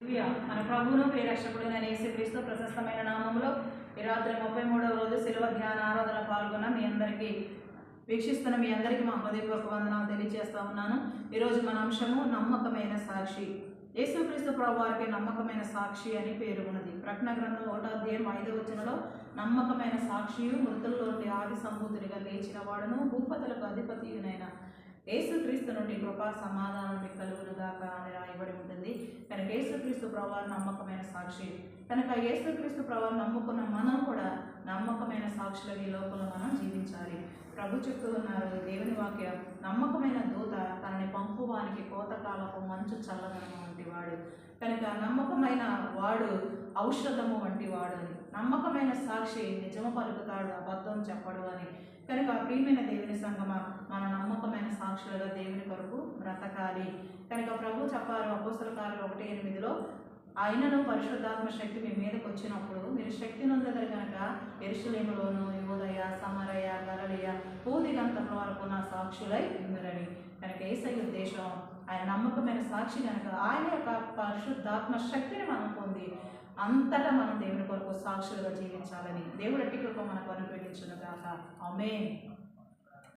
మన ప్రభువును ప్రియరక్షకుడైన యేసుక్రీస్తు ప్రశస్తమైన నామములో ఈ రాత్రి 33వ రోజు శిలువ ధ్యాన ఆరాధన పాల్గొన్న మీ అందరికీ వీక్షిస్తున్న మీ అందరికీ మా హృదయపూర్వక వందనాలు తెలియజేస్తా ఉన్నాను. ఈరోజు మన అంశము నమ్మకమైన సాక్షి. యేసుక్రీస్తు ప్రభువారికి నమ్మకమైన సాక్షి అని పేరు ఉన్నది. ప్రకటన గ్రంథం 1వ అధ్యాయం 5వ వచనంలో నమ్మకమైన సాక్షియు మృతుల్లో నుండి ఆది సంభూతుడిగా లేచిన వాడును భూపతులకు అధిపతియునైన యేసుక్రీస్తు నుండి కృపా సమాధానం కలుగునుగాక అని రాయబడి ఉంటుంది. కనుక యేసుక్రీస్తు ప్రభువారు నమ్మకమైన సాక్షి. కనుక యేసుక్రీస్తు ప్రభువారు నమ్ముకున్న మనం కూడా నమ్మకమైన సాక్షులుగా ఈ లోకంలో మనం జీవించాలి. ప్రభు చెప్తూ ఉన్నారు దేవుని వాక్యం, నమ్మకమైన దూత తనని పంపువానికి కోతకాలపు మంచు చల్లదనము వంటి వాడు. కనుక నమ్మకమైన వాడు ఔషధము వంటి వాడు అని, నమ్మకమైన సాక్షి నిజము పలుకుతాడు అబద్ధం చెప్పడు అని. కనుక ప్రియమైన దేవుని సంగమ, మన నమ్మకమైన సాక్షులుగా దేవుని కొరకు బ్రతకాలి. కనుక ప్రభు చెప్పారు అపోస్తల కార్యాలు 1:8 ఆయనను పరిశుద్ధాత్మ శక్తి మీ మీదకి వచ్చినప్పుడు మీరు శక్తి నొందెదరు కనుక యెరూషలేములోను యూదయ సమరయ గలిలయ భూదిగంతముల వరకు నా సాక్షులై ఉందరని. కనుక యేసయ్య ఉద్దేశం ఆయన నమ్మకమైన సాక్షి కనుక ఆయన యొక్క పరిశుద్ధాత్మ శక్తిని మనం పొంది అంతటా మనం దేవుని కొరకు సాక్షులుగా జీవించాలని దేవుడి కృప మనకు అనుగ్రహించును గాక. ఆమేన్.